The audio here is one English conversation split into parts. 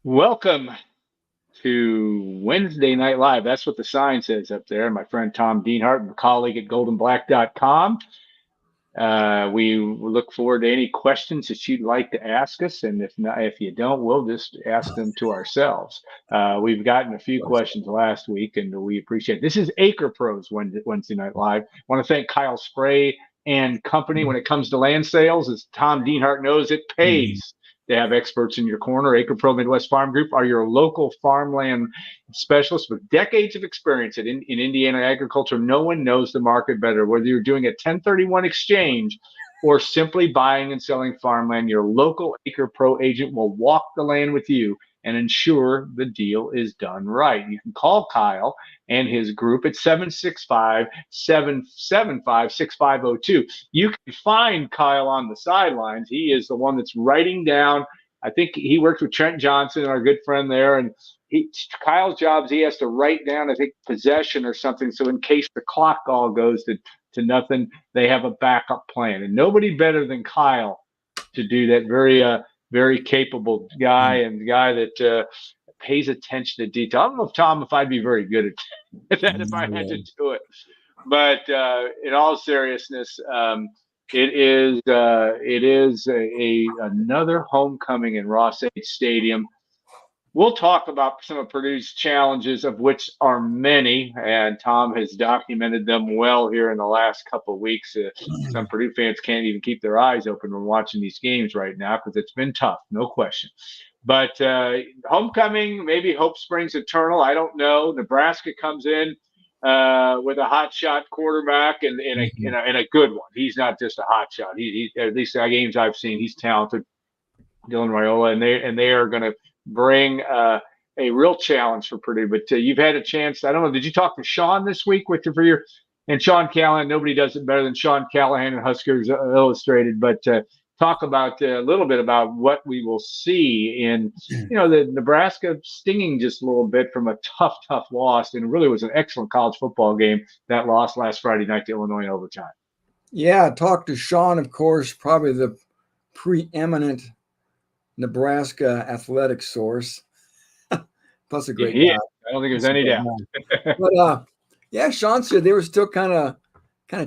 Welcome to Wednesday Night Live. That's what the sign says up there. My friend Tom Dienhart, a colleague at goldenblack.com. We look forward to any questions that you'd like to ask us, and if you don't, we'll just ask them to ourselves. We've gotten a few questions last week, and we appreciate it. This is Acre Pros Wednesday Night Live. I want to thank Kyle Spray and company. When it comes to land sales, as Tom Dienhart knows, it pays to have experts in your corner. Acre Pro Midwest Farm Group are your local farmland specialists with decades of experience in Indiana agriculture. No one knows the market better. Whether you're doing a 1031 exchange or simply buying and selling farmland, your local Acre Pro agent will walk the land with you and ensure the deal is done right. You can call Kyle and his group at 765-775-6502. You can find Kyle on the sidelines. He is the one that's writing down. I think he works with Trent Johnson, our good friend there, and Kyle's job is he has to write down, I think, possession or something. So in case the clock all goes to nothing, they have a backup plan. And nobody better than Kyle to do that. Very capable guy, and the guy that pays attention to detail. I don't know if Tom, if I'd be very good at that if I had to do it. But in all seriousness, it is another homecoming in Ross H. Stadium. We'll talk about some of Purdue's challenges, of which are many, and Tom has documented them well here in the last couple of weeks. Some Purdue fans can't even keep their eyes open when watching these games right now because it's been tough, no question. But homecoming, maybe hope springs eternal. I don't know. Nebraska comes in with a hot shot quarterback and a good one. He's not just a hot shot. He at least the games I've seen, he's talented. Dylan Raiola, and they are going to bring a real challenge for Purdue. But you've had a chance. I don't know. Did you talk to Sean this week and Sean Callahan? Nobody does it better than Sean Callahan and Huskers Illustrated. But talk about a little bit about what we will see in, the Nebraska stinging just a little bit from a tough loss, and it really was an excellent college football game. That loss last Friday night to Illinois in overtime. Yeah, I talked to Sean, of course, probably the preeminent Nebraska athletic source. Plus a great guy. I don't think there's any doubt. But yeah, Sean said they were still kind of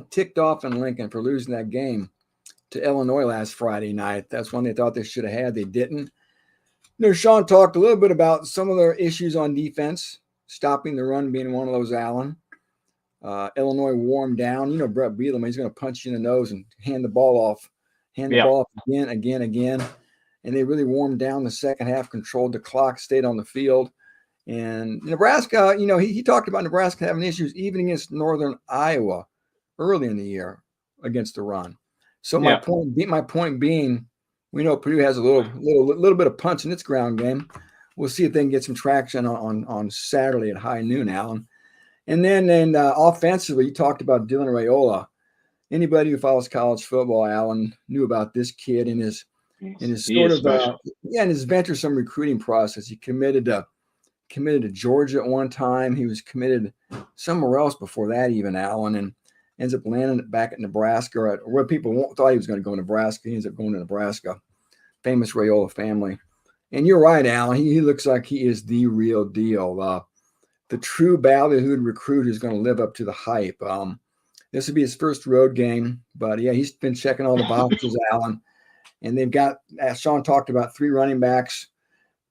ticked off in Lincoln for losing that game to Illinois last Friday night. That's one they thought they should have had. They didn't. Sean talked a little bit about some of their issues on defense, stopping the run being one of those, Allen. Illinois warmed down. Brett Bielema, he's going to punch you in the nose and hand the ball off again. And they really warmed down the second half, controlled the clock, stayed on the field. And Nebraska, he talked about Nebraska having issues even against Northern Iowa early in the year against the run. So my point being, we know Purdue has a little bit of punch in its ground game. We'll see if they can get some traction on Saturday at high noon, Alan. And then offensively, you talked about Dylan Raiola. Anybody who follows college football, Alan, knew about this kid and his venturesome recruiting process. He committed to Georgia at one time. He was committed somewhere else before that, even, Alan, and ends up landing back at Nebraska, where people thought he was going to go to Nebraska. He ends up going to Nebraska. Famous Raiola family. And you're right, Alan. He looks like he is the real deal. The true ballyhooed recruit who's going to live up to the hype. This will be his first road game, but yeah, he's been checking all the boxes, Alan. And they've got, as Sean talked about, 3 running backs.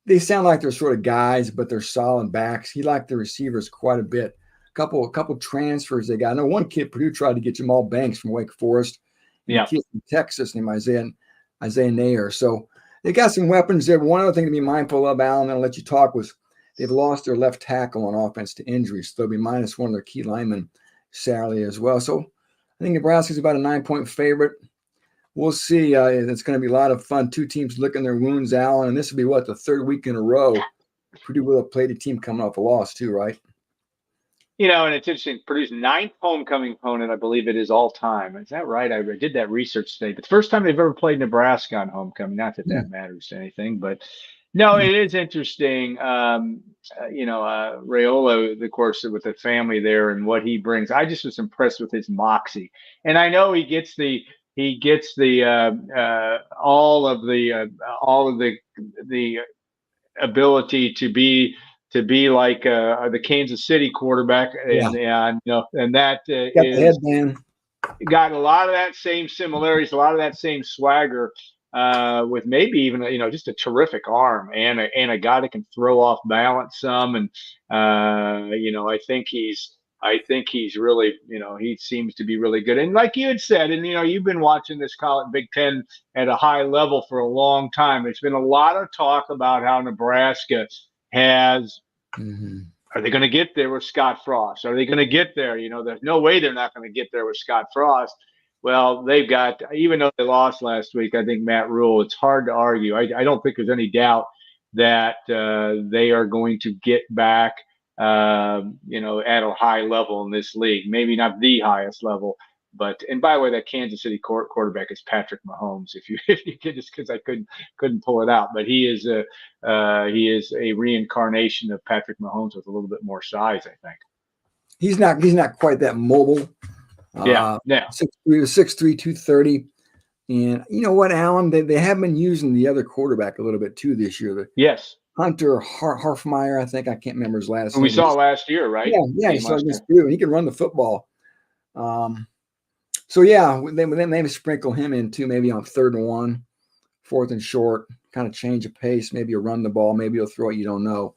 They sound like they're sort of guys, but they're solid backs. He liked the receivers quite a bit. A couple transfers they got. I know one kid, Purdue, tried to get Jamal Banks from Wake Forest. And a kid from Texas named Isaiah Nayer. So they got some weapons there. But one other thing to be mindful of, Alan, and I'll let you talk, was they've lost their left tackle on offense to injury. So they'll be minus one of their key linemen Saturday as well. So I think Nebraska's about a 9-point favorite. We'll see. It's going to be a lot of fun. 2 teams licking their wounds, Alan. And this will be, the 3rd week in a row. Purdue will have played a team coming off a loss too, right? And it's interesting. Purdue's 9th homecoming opponent, I believe it is all time. Is that right? I did that research today. But the first time they've ever played Nebraska on homecoming. Not that matters to anything, but no, it is interesting. Raiola, of course, with the family there and what he brings. I just was impressed with his moxie, and I know he gets the all of the ability to be like the Kansas City quarterback, and that Got the headband. got a lot of that same similarities, a lot of that same swagger, with maybe even just a terrific arm and a guy that can throw off balance some, and I think he's really, he seems to be really good. And like you had said, and you've been watching this college Big Ten at a high level for a long time. There's been a lot of talk about how Nebraska has. Mm-hmm. Are they going to get there with Scott Frost? Are they going to get there? There's no way they're not going to get there with Scott Frost. Well, they've got, even though they lost last week, I think Matt Rule, it's hard to argue. I don't think there's any doubt that they are going to get back, at a high level in this league. Maybe not the highest level, but, and by the way, that Kansas City quarterback is Patrick Mahomes. If you could, just because I couldn't pull it out, but he is a reincarnation of Patrick Mahomes with a little bit more size, I think. He's not quite that mobile. Yeah. 6'3", 230. And you know what, Alan? They have been using the other quarterback a little bit too this year. Yes. Hunter Harfmeyer, I think. I can't remember his last name. We saw last year, right? Yeah, he saw against Purdue, and he can run the football. So yeah, they maybe sprinkle him in too, maybe on 3rd and 1, 4th and short, kind of change of pace. Maybe you'll run the ball, maybe you'll throw it. You don't know.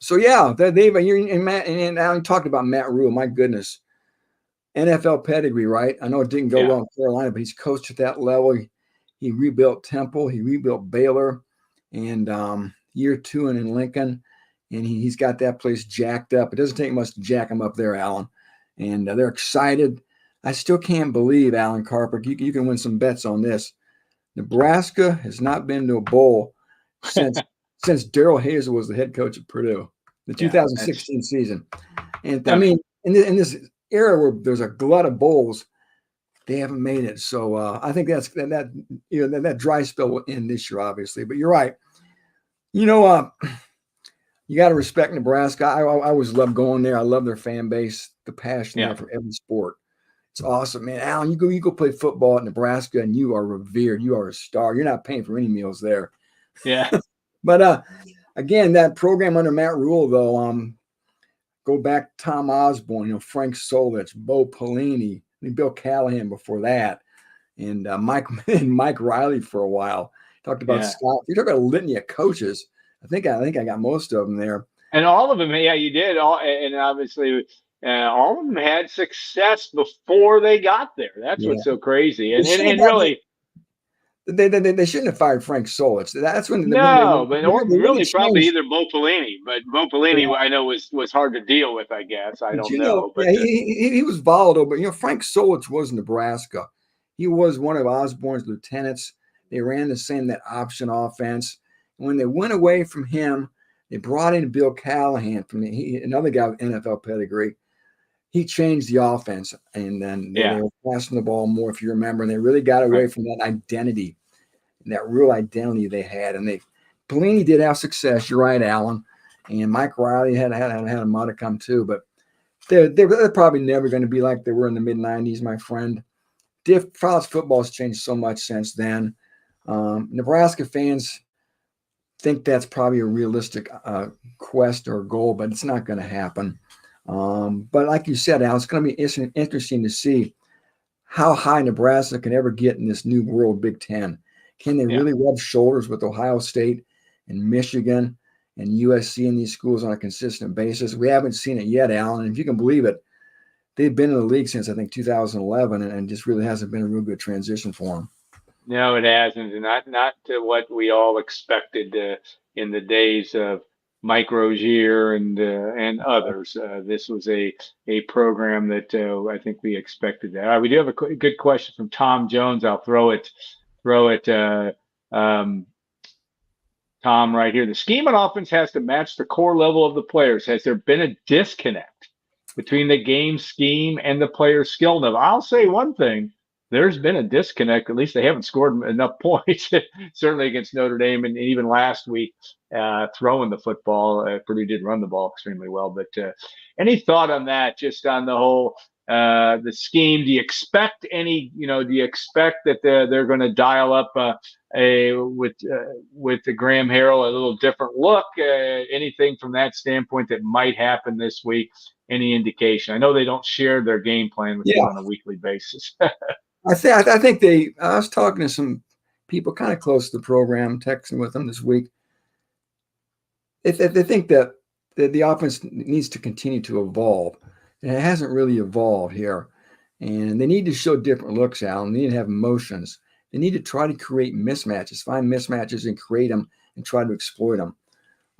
So yeah, and Alan talked about Matt Rule. My goodness, NFL pedigree, right? I know it didn't go well in Carolina, but he's coached at that level. He rebuilt Temple, he rebuilt Baylor, and year 2 in Lincoln, and he's got that place jacked up. It doesn't take much to jack him up there, Alan. And they're excited. I still can't believe, Alan Karpick, you can win some bets on this. Nebraska has not been to a bowl since Darrell Hazel was the head coach at Purdue, the 2016 season. And I mean, in this era where there's a glut of bowls, they haven't made it. So I think that dry spell will end this year, obviously. But you're right. You got to respect Nebraska. I always love going there. I love their fan base, the passion there for every sport. It's awesome, man. Alan, you go play football at Nebraska, and you are revered. You are a star. You're not paying for any meals there. Yeah. But again, that program under Matt Rule, though, go back to Tom Osborne, Frank Solich, Bo Pelini, and Bill Callahan before that, and Mike Riley for a while. Talked about Scott. You talk about a litany of coaches. I think I got most of them there. And all of them, you did. And obviously, all of them had success before they got there. That's what's so crazy. And really, they shouldn't have fired Frank Solich. That's when probably either Bo Pelini. But Bo Pelini, I know was hard to deal with. I guess I don't know. But he was volatile. But Frank Solich was Nebraska. He was one of Osborne's lieutenants. They ran that option offense. And when they went away from him, they brought in Bill Callahan another guy with NFL pedigree. He changed the offense, and then they were passing the ball more, if you remember, and they really got away from that identity, that real identity they had. And Pelini did have success. You're right, Alan. And Mike Riley had a modicum too, but they're probably never going to be like they were in the mid-'90s, my friend. College football has changed so much since then. Nebraska fans think that's probably a realistic quest or goal, but it's not going to happen. But like you said, Al, it's going to be interesting to see how high Nebraska can ever get in this new world Big Ten. Can they really rub shoulders with Ohio State and Michigan and USC in these schools on a consistent basis? We haven't seen it yet, Alan. And if you can believe it, they've been in the league since, I think, 2011, and just really hasn't been a real good transition for them. No, it hasn't, and not to what we all expected in the days of Mike Rozier and others. This was a program that I think we expected that. All right, we do have a good question from Tom Jones. I'll throw it, Tom, right here. The scheme on offense has to match the core level of the players. Has there been a disconnect between the game scheme and the player's skill level? I'll say one thing. There's been a disconnect. At least they haven't scored enough points, certainly against Notre Dame, and even last week throwing the football. Purdue did run the ball extremely well. But any thought on that, just on the whole the scheme? Do you expect any? Do you expect that they're going to dial up with the Graham Harrell a little different look? Anything from that standpoint that might happen this week? Any indication? I know they don't share their game plan with you on a weekly basis. I think I was talking to some people kind of close to the program, texting with them this week. If they think that the offense needs to continue to evolve, and it hasn't really evolved here, and they need to show different looks, Alan. They need to have motions. They need to try to create mismatches, find mismatches and create them and try to exploit them.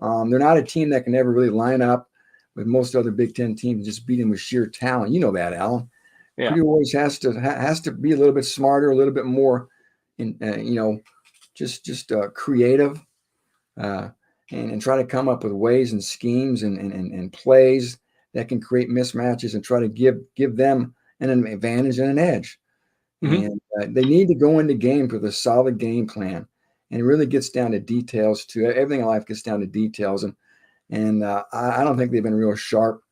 They're not a team that can ever really line up with most other Big Ten teams and just beat them with sheer talent. You know that, Alan. Yeah. Purdue always has to be a little bit smarter, a little bit more, just creative, and try to come up with ways and schemes and plays that can create mismatches and try to give them an advantage and an edge. Mm-hmm. And they need to go into games with a solid game plan. And it really gets down to details too. Everything in life gets down to details, and I don't think they've been real sharp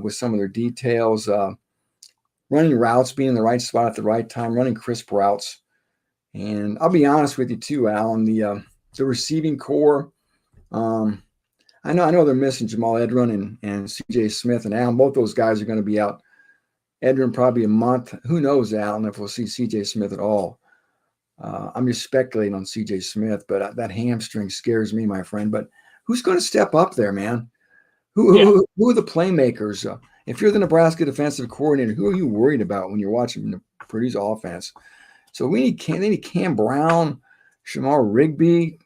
with some of their details. Running routes, being in the right spot at the right time, running crisp routes. And I'll be honest with you too, Alan, the receiving core, I know they're missing Jamal Edrin and CJ Smith, and Alan, both those guys are going to be out. Edrin probably a month. Who knows, Alan, if we'll see CJ Smith at all. I'm just speculating on CJ Smith, but that hamstring scares me, my friend. But who's going to step up there, man? Who are the playmakers? If you're the Nebraska defensive coordinator, who are you worried about when you're watching Purdue's offense? So they need Cam Brown, Shamar Rigby,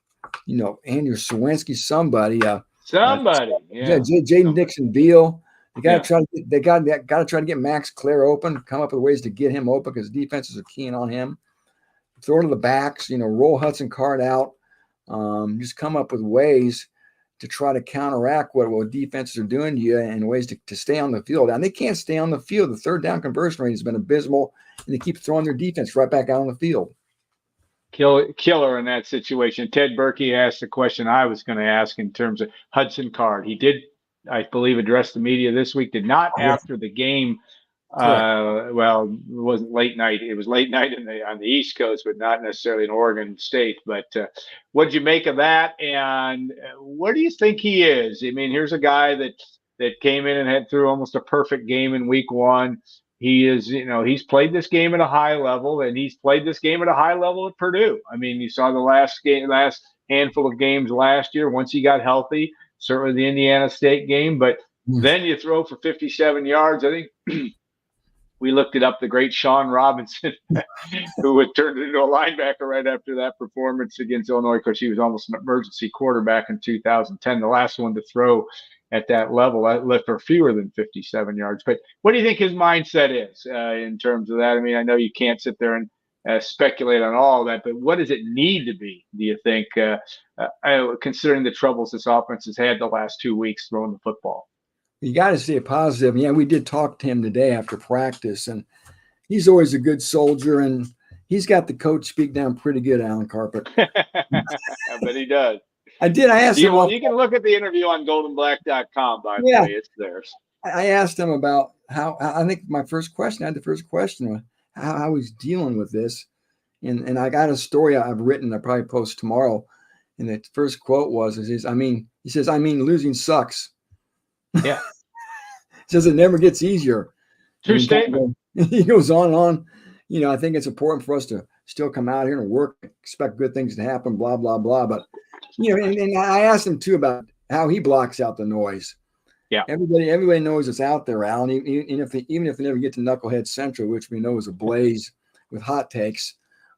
Andrew Sawinski, somebody. Jaden Dixon-Beal. They got to try to get Max Clare open, come up with ways to get him open because defenses are keying on him. Throw to the backs, roll Hudson Card out. Just come up with ways to try to counteract what defenses are doing to you and ways to stay on the field. And they can't stay on the field. The third down conversion rate has been abysmal, and they keep throwing their defense right back out on the field. Killer in that situation. Ted Berkey asked the question I was going to ask in terms of Hudson Card. He did, I believe, address the media this week, did not after the game. Well, it wasn't late night. It was late night on the East Coast, but not necessarily in Oregon State. But what did you make of that? And where do you think he is? I mean, here's a guy that came in and had through almost a perfect game in week one. He is, he's played this game at a high level, and he's played this game at a high level at Purdue. I mean, you saw the last handful of games last year once he got healthy, certainly the Indiana State game. But then you throw for 57 yards. I think we looked it up, the great Sean Robinson, who had turned into a linebacker right after that performance against Illinois. Of course, he was almost an emergency quarterback in 2010, the last one to throw at that level, for fewer than 57 yards. But what do you think his mindset is in terms of that? I mean, I know you can't sit there and speculate on all of that, but what does it need to be, do you think, considering the troubles this offense has had the last 2 weeks throwing the football? You got to see a positive. Yeah, we did talk to him today after practice, and he's always a good soldier, and he's got the coach speak down pretty good, Alan Karpick. I bet he does. I asked him. You can look at the interview on goldenblack.com, by the way. It's theirs. I asked him about how, I think I had the first question, how he's dealing with this. And I got a story I've written, I probably post tomorrow. And the first quote he says, losing sucks. Yeah. He says it never gets easier. True statement. He goes on and on. I think it's important for us to still come out here and work, expect good things to happen, blah, blah, blah. But, and I asked him too about how he blocks out the noise. Yeah. Everybody knows it's out there, Alan, even if they never get to Knucklehead Central, which we know is ablaze with hot takes.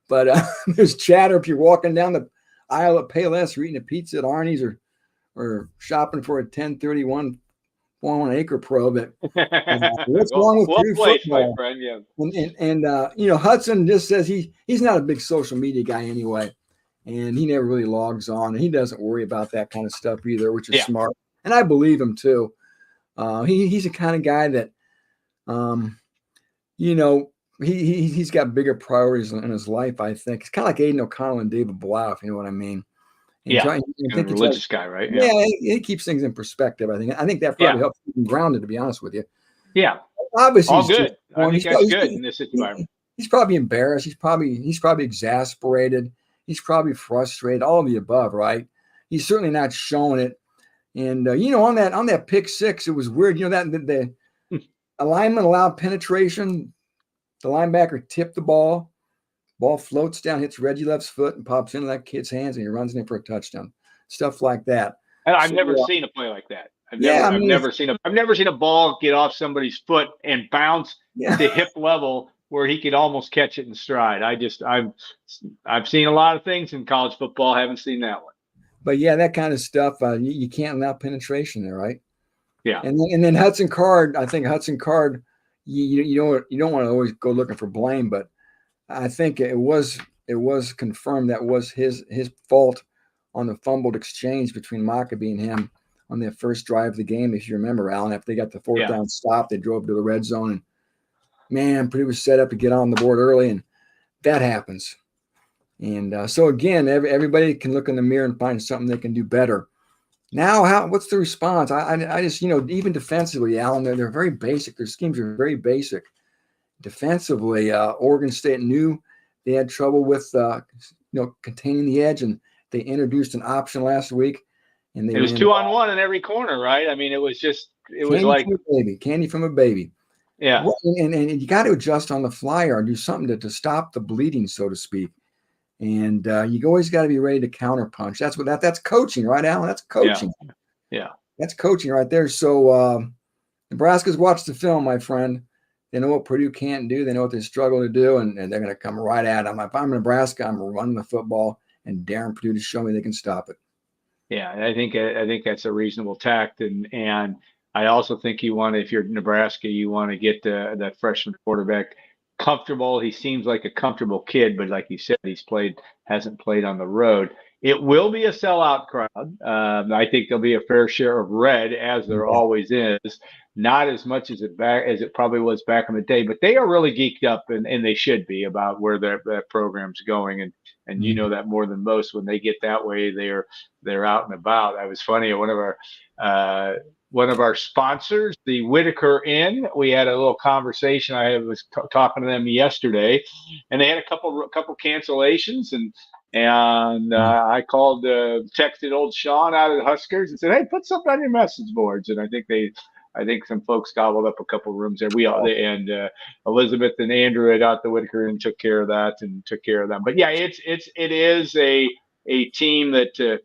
But there's chatter if you're walking down the aisle at Payless or eating a pizza at Arnie's or shopping for a 1031 acre pro that what's wrong with Purdue football? My friend, yeah. And Hudson just says he's not a big social media guy anyway, and he never really logs on, and he doesn't worry about that kind of stuff either, which is smart. And I believe him too. He's the kind of guy that, he's got bigger priorities in his life. I think it's kind of like Aiden O'Connell and David Blau, if you know what I mean. And I think religious guy, right? Yeah, he keeps things in perspective. I think that probably helps keep him grounded, to be honest with you. Yeah. obviously All he's just good. I born. think that's good in this environment. He's probably embarrassed. He's probably exasperated. He's probably frustrated. All of the above, right? He's certainly not showing it. And on that pick six, it was weird. That the alignment allowed penetration. The linebacker tipped the ball. Ball floats down, hits Reggie Left's foot, and pops into that kid's hands, and he runs in for a touchdown. Stuff like that. And I've never seen a play like that. I've never seen a ball get off somebody's foot and bounce to hip level where he could almost catch it in stride. I've seen a lot of things in college football. Haven't seen that one. But yeah, that kind of stuff, you can't allow penetration there, right? Yeah. And then Hudson Card, I think Hudson Card, you don't want to always go looking for blame, but I think it was confirmed that was his fault on the fumbled exchange between Maccabee and him on their first drive of the game. If you remember, Alan, after they got the fourth down stop, they drove to the red zone, and man, Purdue was set up to get on the board early, and that happens. And so again, everybody can look in the mirror and find something they can do better. Now, what's the response? I just even defensively, Alan, they're very basic. Their schemes are very basic. Defensively, Oregon State knew they had trouble with containing the edge, and they introduced an option last week. And it was 2-on-1 in every corner, right? I mean, it was like candy from a baby. Yeah, and you got to adjust on the fly or do something to stop the bleeding, so to speak. And you always got to be ready to counterpunch. That's coaching, right, Alan? That's coaching. Yeah. That's coaching right there. So Nebraska's watched the film, my friend. They know what Purdue can't do. They know what they struggle to do, and they're going to come right at them. If I'm Nebraska, I'm running the football and daring Purdue to show me they can stop it. Yeah, I think that's a reasonable tact, and I also think if you're Nebraska, you want to get that freshman quarterback comfortable. He seems like a comfortable kid, but like you said, hasn't played on the road. It will be a sellout crowd. I think there'll be a fair share of red, as there always is. Not as much as it probably was back in the day, but they are really geeked up, and they should be, about where that program's going. And you know that more than most. When they get that way, they're out and about. I was funny. One of our sponsors, the Whitaker Inn, we had a little conversation. I was talking to them yesterday, and they had a couple cancellations, and I texted old Sean out of the Huskers and said, "Hey, put something on your message boards." And I think some folks gobbled up a couple rooms there. Elizabeth and Andrew had out the Whitaker and took care of that and took care of them. But yeah, it is a team that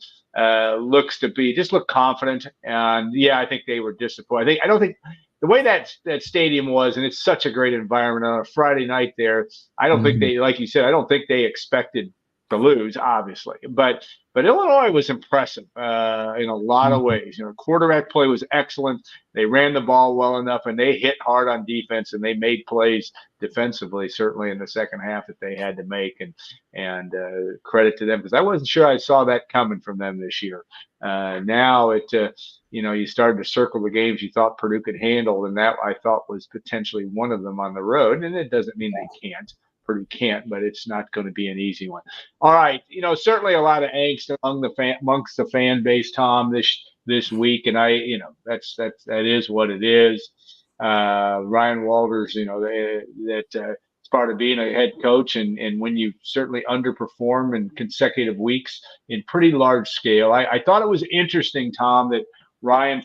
looks to look confident. And yeah, I think they were disappointed. I don't think the way that stadium was, and it's such a great environment on a Friday night there. I don't think they, like you said, I don't think they expected to lose, obviously, but Illinois was impressive in a lot of ways. Quarterback play was excellent. They ran the ball well enough, and they hit hard on defense, and they made plays defensively, certainly in the second half, that they had to make. And credit to them, because I wasn't sure I saw that coming from them this year. Now you started to circle the games you thought Purdue could handle, and that I thought was potentially one of them on the road. And it doesn't mean they can't. Purdue can't, but it's not going to be an easy one. All right, certainly a lot of angst amongst the fan base, Tom, this week, and that is what it is. Ryan Walters, it's part of being a head coach, and when you certainly underperform in consecutive weeks in pretty large scale. I thought it was interesting, Tom, that Ryan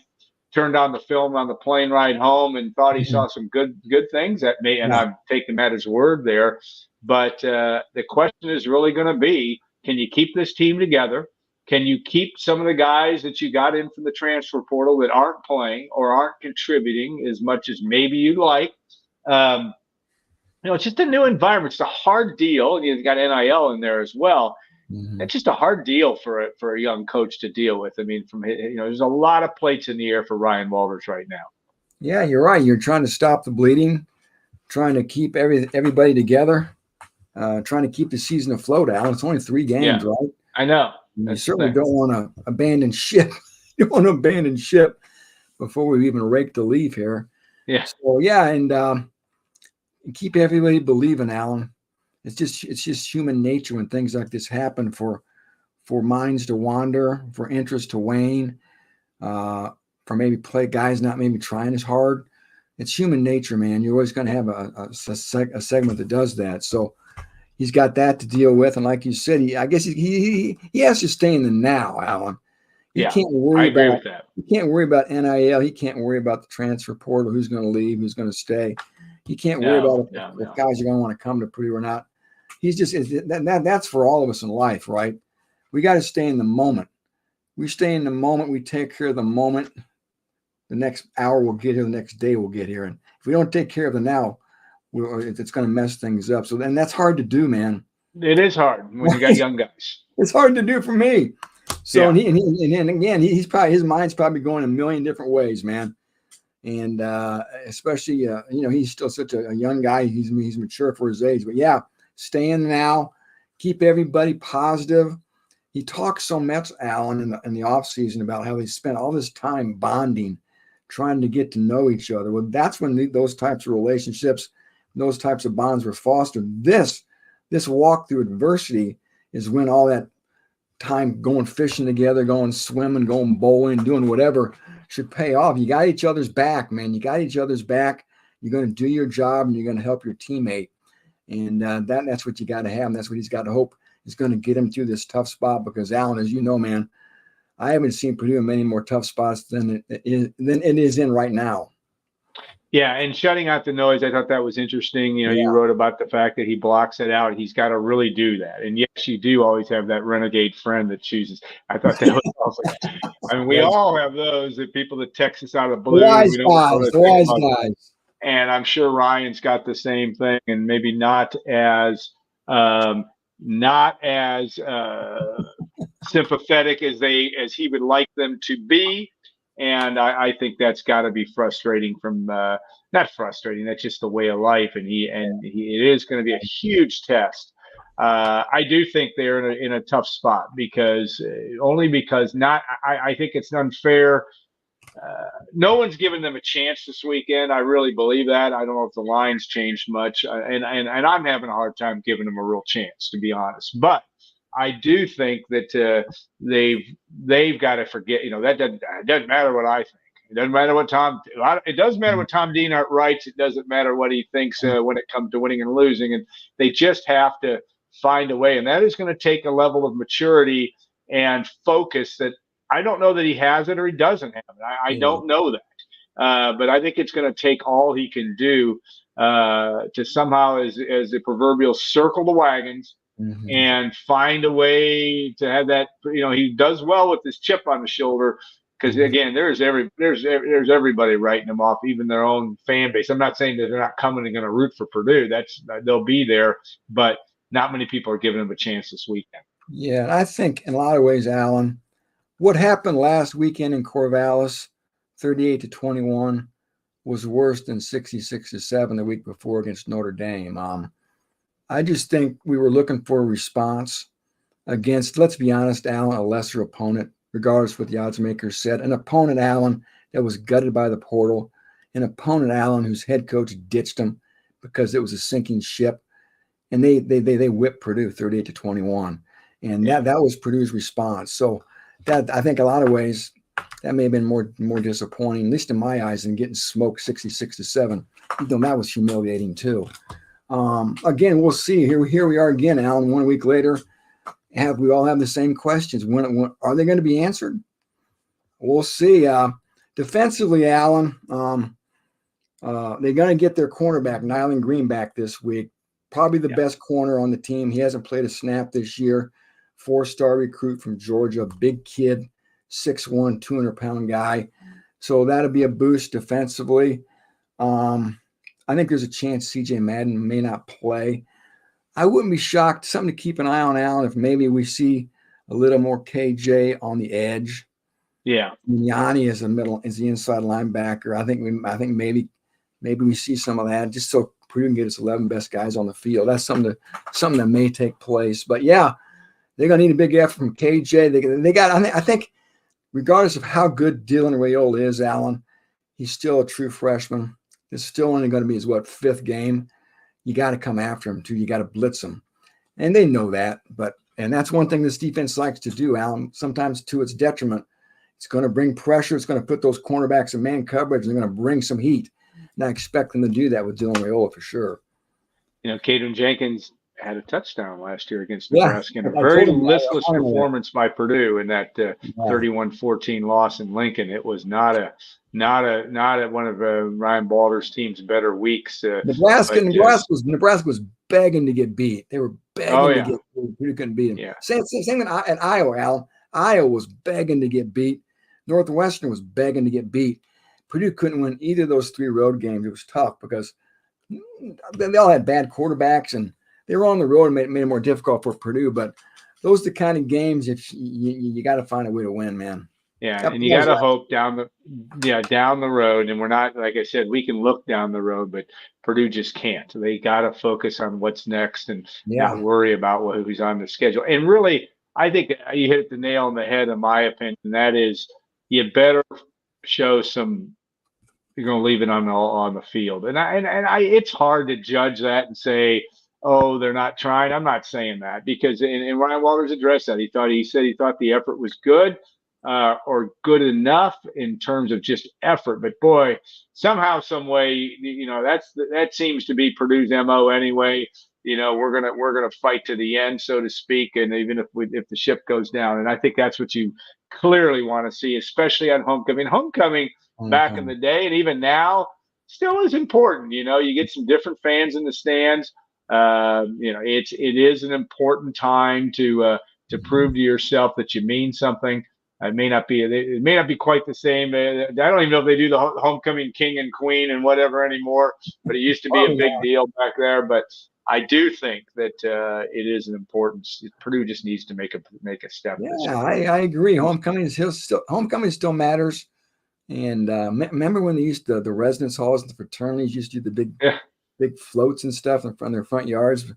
turned on the film on the plane ride home and thought he saw some good things that may, and I'm taking that as word there. But the question is really going to be, can you keep this team together? Can you keep some of the guys that you got in from the transfer portal that aren't playing or aren't contributing as much as maybe you'd like? It's just a new environment. It's a hard deal, and you've got NIL in there as well. It's just a hard deal for a young coach to deal with. I mean, there's a lot of plates in the air for Ryan Walters right now. Yeah, you're right. You're trying to stop the bleeding, trying to keep everybody together, trying to keep the season afloat, Alan. It's only 3 games, right? I know. You certainly don't want to abandon ship. You don't want to abandon ship before we even rake the leaf here. Yeah. So and keep everybody believing, Alan. It's just human nature when things like this happen, for minds to wander, for interest to wane, for maybe guys not maybe trying as hard. it's human nature, man. You're always going to have a segment that does that. So he's got that to deal with. And like you said, I guess he has to stay in the now, Alan. He can't worry I agree about with that. He can't worry about NIL. He can't worry about the transfer portal, who's going to leave, who's going to stay. He can't worry about if guys are going to want to come to Purdue or not. He's just that's for all of us in life, right? We got to stay in the moment. We stay in the moment. We take care of the moment. The next hour will get here. The next day will get here. And if we don't take care of the now, it's going to mess things up. So then that's hard to do, man. It is hard when you got young guys. It's hard to do for me. So and again, his mind's probably going a million different ways, man. And especially he's still such a young guy. He's mature for his age. But yeah, stay in now. Keep everybody positive. He talks so much, Alan, in the off season about how they spent all this time bonding, trying to get to know each other. Well, that's when those types of relationships, those types of bonds were fostered. This walk through adversity is when all that time going fishing together, going swimming, going bowling, doing whatever should pay off. You got each other's back, man. You got each other's back. You're going to do your job and you're going to help your teammate. And that's what you got to have. And that's what he's got to hope is going to get him through this tough spot because, Alan, as you know, man, I haven't seen Purdue in many more tough spots than it is in right now. Yeah, and shutting out the noise, I thought that was interesting. You wrote about the fact that he blocks it out. He's got to really do that. And yes, you do always have that renegade friend that chooses. I thought that was awesome. I mean, we all have those, the people that text us out of the blue. The wise guys. And I'm sure Ryan's got the same thing, and maybe not as sympathetic as he would like them to be. And I think that's got to be frustrating not frustrating. That's just the way of life. And it is going to be a huge test. I do think they're in a tough spot because I think it's unfair. No one's given them a chance this weekend. I really believe that. I don't know if the line's changed much, and I'm having a hard time giving them a real chance, to be honest. But I do think that they've got to forget. That doesn't matter what I think. It doesn't matter what It doesn't matter what Tom Dienhart writes. It doesn't matter what he thinks when it comes to winning and losing. And they just have to find a way. And that is going to take a level of maturity and focus that I don't know that he has it or he doesn't have it. I don't know that. But I think it's going to take all he can do to somehow, as the proverbial, circle the wagons. Mm-hmm. And find a way to have that. He does well with this chip on the shoulder because again, there's everybody writing him off, even their own fan base. I'm not saying that they're not coming and going to root for Purdue. They'll be there, but not many people are giving him a chance this weekend. Yeah, and I think in a lot of ways, Alan, what happened last weekend in Corvallis, 38-21, was worse than 66-7 the week before against Notre Dame. I just think we were looking for a response against, let's be honest, Alan, a lesser opponent, regardless of what the odds makers said. An opponent, Alan, that was gutted by the portal. An opponent, Alan, whose head coach ditched him because it was a sinking ship. And they whipped Purdue 38-21. And that was Purdue's response. So that, I think, a lot of ways, that may have been more disappointing, at least in my eyes, than getting smoked 66-7. Even though that was humiliating too. Again, we'll see. Here we are again, Alan. 1 week later, we all have the same questions? When are they going to be answered? We'll see. Defensively, Alan, they're going to get their cornerback, Nyland Green, back this week. Probably the best corner on the team. He hasn't played a snap this year. 4-star recruit from Georgia, big kid, 6'1", 200-pound guy. So that'll be a boost defensively. I think there's a chance C.J. Madden may not play. I wouldn't be shocked. Something to keep an eye on, Alan, if maybe we see a little more KJ on the edge. Yeah, Yanni is the inside linebacker. I think maybe we see some of that just so Purdue can get its 11 best guys on the field. That's something that may take place. But yeah, they're gonna need a big effort from KJ. They got. I think regardless of how good Dylan Raiola is, Alan, he's still a true freshman. It's still only going to be his, fifth game. You got to come after him, too. You got to blitz him. And they know that. And that's one thing this defense likes to do, Alan, sometimes to its detriment. It's going to bring pressure. It's going to put those cornerbacks in man coverage. They're going to bring some heat. And I expect them to do that with Dylan Raiola for sure. Caden Jenkins had a touchdown last year against Yeah, Nebraska in a I very told him listless that. performance by Purdue in that Yeah. 31-14 loss in Lincoln. It was not one of Ryan Balder's team's better weeks. Nebraska was begging to get beat. They were begging to get beat. Purdue couldn't beat them. Yeah. Same in Iowa, Al. Iowa was begging to get beat. Northwestern was begging to get beat. Purdue couldn't win either of those 3 road games. It was tough because they all had bad quarterbacks and they were on the road and made it more difficult for Purdue. But those are the kind of games if you got to find a way to win, man. Yeah, and you got to hope down the road. And we're not, like I said, we can look down the road, but Purdue just can't. They got to focus on what's next and not worry about who's on the schedule. And really, I think you hit the nail on the head, in my opinion. And that is, you better show some. You're going to leave it on the field, and it's hard to judge that and say, oh, they're not trying. I'm not saying that because and Ryan Walters addressed that. He said he thought the effort was good. Or good enough in terms of just effort, but boy, somehow, some way, that seems to be Purdue's MO anyway. We're gonna fight to the end, so to speak, and even if the ship goes down, and I think that's what you clearly want to see, especially on homecoming. Homecoming back in the day, and even now, still is important. You get some different fans in the stands. It is an important time to prove to yourself that you mean something. It may not be quite the same. I don't even know if they do the homecoming king and queen and whatever anymore, but it used to be a big deal back there. But I do think that it is an important. Purdue just needs to make a step. Yeah, I agree. Homecoming still matters. And remember when they used the residence halls and the fraternities used to do the big floats and stuff in front of their front yards.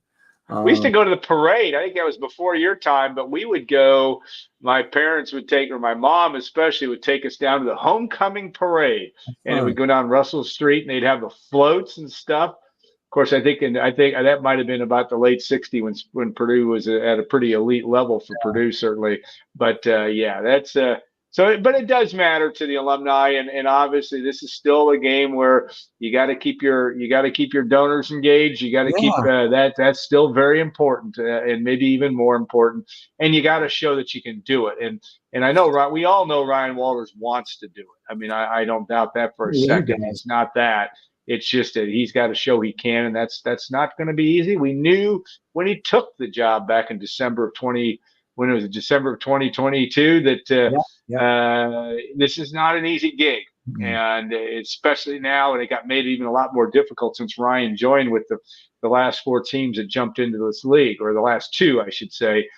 We used to go to the parade. I think that was before your time, but we would go. My parents would take, or my mom especially, would take us down to the homecoming parade, and it would go down Russell Street, and they'd have the floats and stuff. Of course, I think that might have been about the late '60s when Purdue was at a pretty elite level for Purdue, certainly. But that's. But it does matter to the alumni, and obviously this is still a game where you got to keep your donors engaged. You got to keep that's still very important, and maybe even more important. And you got to show that you can do it. And I know we all know Ryan Walters wants to do it. I mean, I don't doubt that for a second. It's not that. It's just that he's got to show he can, and that's not going to be easy. We knew when he took the job back in December of 2022 that this is not an easy gig. And especially now, and it got made even a lot more difficult since Ryan joined with the last 4 teams that jumped into this league, or the last 2, I should say.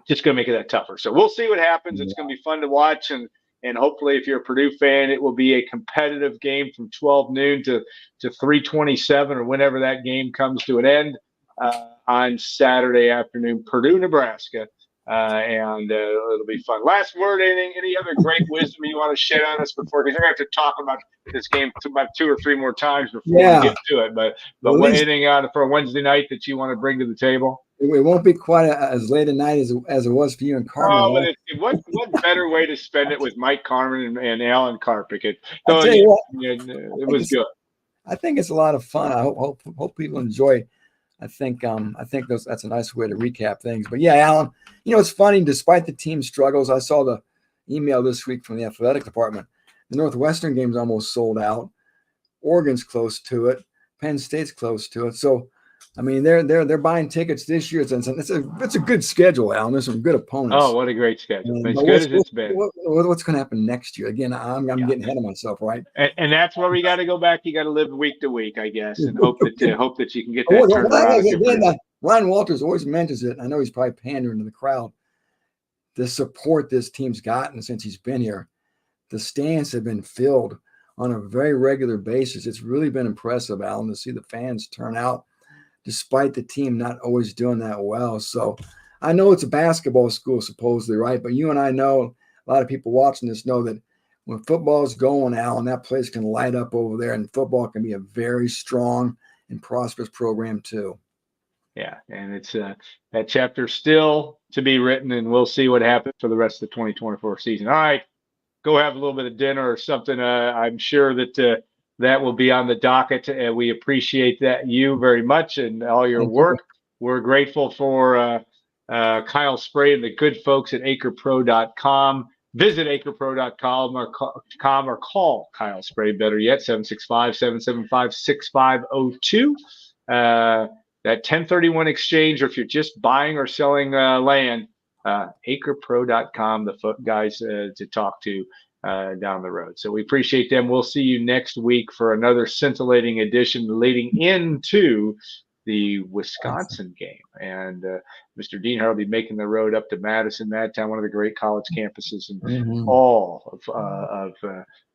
Just going to make it that tougher. So we'll see what happens. It's going to be fun to watch, and hopefully, if you're a Purdue fan, it will be a competitive game from 12 noon to 3:27 or whenever that game comes to an end. On Saturday afternoon, Purdue, Nebraska, and it'll be fun. Last word, any other great wisdom you want to shed on us before? Because we're going to have to talk about this game about 2 or 3 more times before we get to it. But anything for a Wednesday night that you want to bring to the table? It won't be quite as late a night as it was for you and Carmen. Oh, but what better way to spend it with Mike Carmen and Alan Karpick? It was good. I think it's a lot of fun. I hope people enjoy. I think that's a nice way to recap things. But yeah, Alan, it's funny. Despite the team struggles, I saw the email this week from the athletic department. The Northwestern game's almost sold out. Oregon's close to it. Penn State's close to it. So, I mean, they're buying tickets this year. It's a good schedule, Alan. There's some good opponents. Oh, what a great schedule! As good as it's been. What's going to happen next year? Again, I'm getting ahead of myself, right? And that's where we got to go back. You got to live week to week, I guess, and hope that you can get that turned around. Ryan Walters always mentions it. I know he's probably pandering to the crowd. The support this team's gotten since he's been here, the stands have been filled on a very regular basis. It's really been impressive, Alan, to see the fans turn out, despite the team not always doing that well. So I know it's a basketball school, supposedly, right? But you and I know, a lot of people watching this know that when football's going, Alan, that place can light up over there, and football can be a very strong and prosperous program too. Yeah, and it's that chapter still to be written, and we'll see what happens for the rest of the 2024 season. All right, go have a little bit of dinner or something. I'm sure that that will be on the docket. We appreciate that you very much and all your Thank work. We're grateful for Kyle Spray and the good folks at acrepro.com. Visit acrepro.com or call Kyle Spray, better yet, 765-775-6502. That 1031 exchange, or if you're just buying or selling land, acrepro.com, the guys to talk to down the road. So we appreciate them. We'll see you next week for another scintillating edition leading into the Wisconsin game. And Mr. Dienhart will be making the road up to Madison, Madtown, one of the great college campuses in all of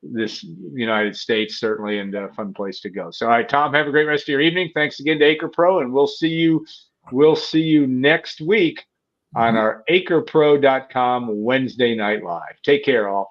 this United States, certainly, and a fun place to go. So, all right, Tom, have a great rest of your evening. Thanks again to Acre Pro, and we'll see you next week on our acrepro.com Wednesday Night Live. Take care, all.